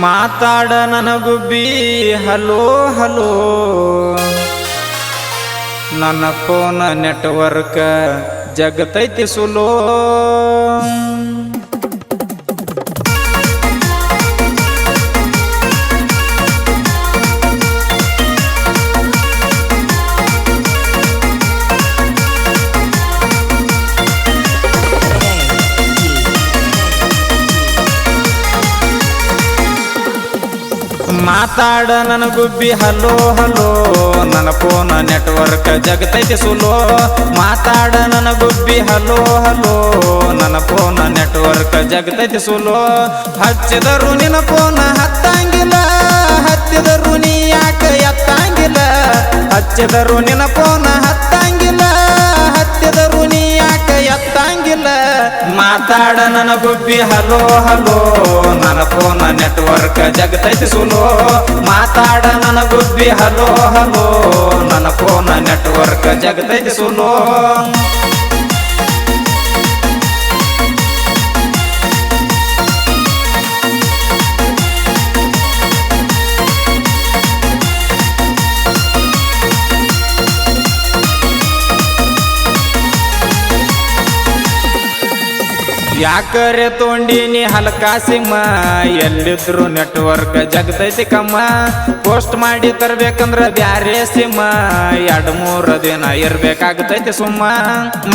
ಮಾತಾಡ ನನಗುಬ್ಬಿ hello hello ನನ್ನ phone network ಜಗತೈತಿ ಸುಲೋ ಮಾತಾಡ ನನಗುಬ್ಬಿ ಹಲೋ ಹಲೋ ನನ್ನ ಫೋನ್ ನೆಟ್ವರ್ಕ್ ಜಗತೈತಿ ಸುಲೋ ಮಾತಾಡ ನನಗುಬ್ಬಿ ಹಲೋ ಹಲೋ ನನ್ನ ಫೋನ್ ನೆಟ್ವರ್ಕ್ ಜಗತೈತಿ ಸುಲೋ ಹಚ್ಚಿದರು ನಿನ್ನ ಫೋನ್ ಹತ್ತಂಗಿಲ್ಲ ಹತ್ತಿದರು ನೀ ಯಾಕೆ ಎತ್ತಂಗಿಲ್ಲ ಹಚ್ಚಿದರು ನಿನ್ನ ಫೋನ್ ಹತ್ತಂಗಿಲ್ಲ ಹತ್ತಿದರು ನೀ ಯಾಕೆ ಎತ್ತಂಗಿಲ್ಲ ಮಾತಾಡ ನನಗುಬ್ಬಿ ಹಲೋ ಹಲೋ ನನ್ನ ಫೋನ್ ನೆಟ್ವರ್ಕ್ ಜಗತೈತಿ ಸುಲೋ ಮಾತಾಡ ನನಗುಬ್ಬಿ ಹಲೋ ಹಲೋ ನನ್ನ ಫೋನ್ ನೆಟ್ವರ್ಕ್ ಜಗತೈತಿ ಸುಲೋ ಯಾಕರೆ ತೊಂಡಿನಿ ಹಲ್ಕ ಸಿಮ್ಮ ಎಲ್ಲಿದ್ರು ನೆಟ್ವರ್ಕ್ ಜಗತೈತಿ ಕಮ್ಮ ಪೋಸ್ಟ್ ಮಾಡಿ ತರ್ಬೇಕಂದ್ರ ಬ್ಯಾರೆ ಸಿಮ್ಮ 2-3 ದಿನ ಇರ್ಬೇಕಾಗತೈತಿ ಸುಮ್ಮ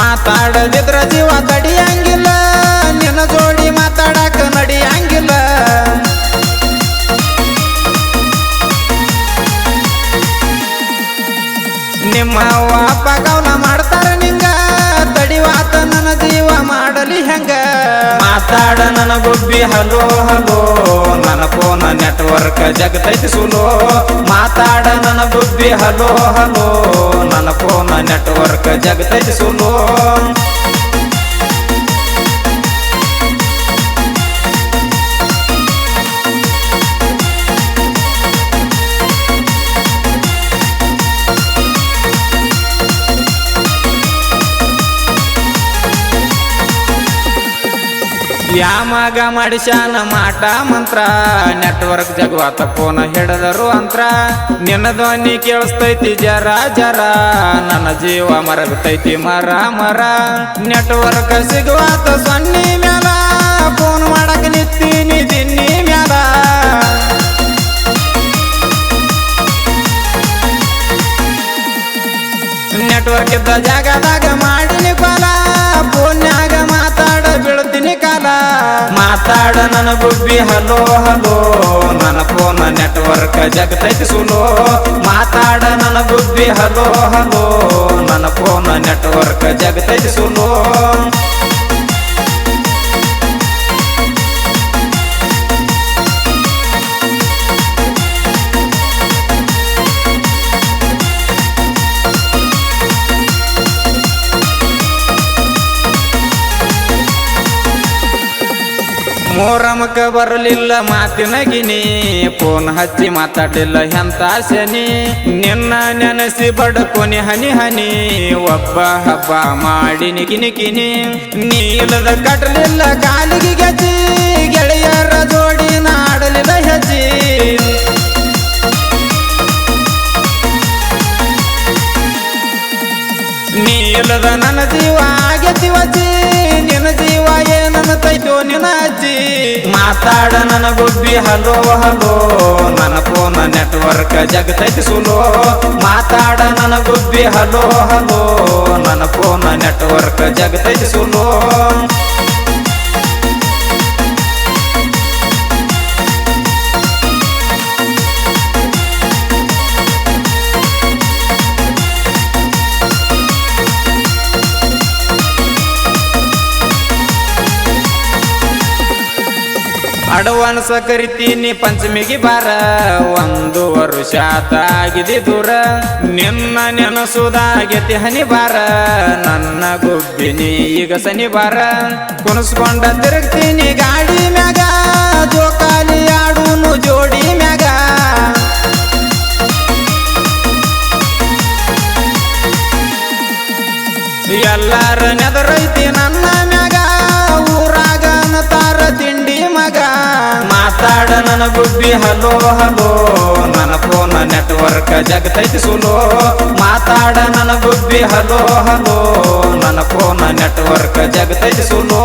ಮಾತಾಡದಿದ್ರ ಜೀವ ತಡಿಯಂಗಿಲ್ಲ ನಿನ್ನ ಜೋಡಿ ಮಾತಾಡಕ ನಡಿಯಂಗಿಲ್ಲ ನಿಮ್ಮ ಅಪ್ಪ ಗೌನ ಮಾಡ್ತಾರ ನಿಂಗ ತಡಿವಾತ ನನ್ನ ಜೀವ ಮಾಡಲಿ ಹೆಂಗ ಮಾತಾಡ ನನಗುಬ್ಬಿ ಹಲೋ ಹಲೋ ನನ್ನ ಫೋನ್ ನೆಟ್ವರ್ಕ್ ಜಗತೈತಿ ಸುಲೋ ಮಾತಾಡ ನನಗುಬ್ಬಿ ಹಲೋ ಹಲೋ ನನ್ನ ಫೋನ್ ನೆಟ್ವರ್ಕ್ ಜಗತೈತಿ ಸುಲೋ ಯಾಮಗ ಮಾಡಿಸ್ಯಾನ ಮಾಟ ಮಂತ್ರ ನೆಟ್ವರ್ಕ್ ಜಗವಾತ ಫೋನ್ ಹಿಡದರು ಅಂತ್ರ ನಿನ್ನ ಧ್ವನಿ ಕೇಳಿಸ್ತೈತಿ ಜರ ಜರ ನನ್ನ ಜೀವ ಮರಗತೈತಿ ಮರ ಮರ ನೆಟ್ವರ್ಕ್ ಸಿಗುವಾತ ಸೊನ್ನಿ ಮ್ಯಾಲ ಫೋನ್ ಮಾಡಕ ನಿತ್ತೀನಿ ದಿನ್ನಿ ಮ್ಯಾಲ ನೆಟ್ವರ್ಕ್ ಇದ್ದ ಜಾಗದಾಗ ಮಾಡಿನಿ ಕಾಲ ಫೋನ್ಯಾಗ ಮಾತಾಡ ಬೀಳ್ತೀನಿ ಕಾಲ ಮಾತಾಡ ನನಗುಬ್ಬಿ ಹಲೋ ಹಲೋ ನನ್ನ ಫೋನ್ ನೆಟ್ವರ್ಕ್ ಜಗತೈತಿ ಸುಲೋ ಮಾತಾಡ ನನಗುಬ್ಬಿ ಹಲೋ ಹಲೋ ನನ್ನ ಫೋನ್ ನೆಟ್ವರ್ಕ್ ಜಗತೈತಿ ಸುಲೋ ಮೋರಮಕ ಬರಲಿಲ್ಲ ಮಾತಿನ ಗಿನಿ ಫೋನ್ ಹಚ್ಚಿ ಮಾತಾಡಲಿಲ್ಲ ಎಂತ ಶನಿ ನಿನ್ನ ನೆನಸಿ ಬಡಕೊನಿ ಹನಿ ಹನಿ ಒಬ್ಬ ಹಬ್ಬ ಮಾಡಿ ನಿಗಿನಿ ಕಿನಿ ನೀಲದ ಕಟ್ಟಲಿಲ್ಲ ಕಾಲಿಗೆ ಗೆಜ್ಜಿ ಗೆಳೆಯರ ಜೋಡಿ ನಾಡಲಿಲ್ಲ ಹೆಜ್ಜಿ ನೀಲದ ನನ್ನ ಜೀವ ಆಗತಿ ವಜ್ಜಿ ನಿನ್ನ ಜೀವ ಏನನ್ನ ತೈತೋ ನಿನ್ನ ಅಜ್ಜಿ ಮಾತಾಡ ನನಗುಬ್ಬಿ ಹಲೋ ಹಲೋ ನನ್ನ ಫೋನ್ ನೆಟ್ವರ್ಕ್ ಜಗತೈತಿ ಸುಲೋ ಮಾತಾಡ ನನಗುಬ್ಬಿ ಹಲೋ ಹಲೋ ನನ್ನ ಫೋನ್ ನೆಟ್ವರ್ಕ್ ಜಗತೈತಿ ಸುಲೋ ಅಡ್ವಾನ್ಸ್ ಕರಿತೀನಿ ಪಂಚಮಿಗೆ ಬಾರ 1 ವರ್ಷ ಆಗಿದೆ ದೂರ ನಿನ್ನ ನೆನಸುದಾಗೆತಿ ಹನಿ ಬಾರ ನನ್ನ ಗುಬ್ಬಿನಿ ಈಗ ಸನಿ ಬಾರ ಕುಣಿಸ್ಕೊಂಡ ತಿರುಗ್ತೀನಿ ಗಾಡಿ ಮ್ಯಾಗ ಜೋಕಾಲಿ ಆಡೂನು ಜೋಡಿ ಮ್ಯಾಗ ಎಲ್ಲಾರ ನೆದರೈತಿ ನನ್ನ ಮ್ಯಾಗ ಊರಾಗ ನತಾರ ತಿಂಡಿ ಮಗ ಮಾತಾಡ ನನ್ನ ಗುಬ್ಬಿ ಹಲೋ ಹಲೋ ನನ್ನ ಫೋನ್ ನೆಟ್ವರ್ಕ್ ಜಗತೈತಿ ಸುಲೋ ಮಾತಾಡ ನನ್ನ ಗುಬ್ಬಿ ಹಲೋ ಹಲೋ ನನ್ನ ಫೋನ್ ನೆಟ್ವರ್ಕ್ ಜಗತೈತಿ ಸುಲೋ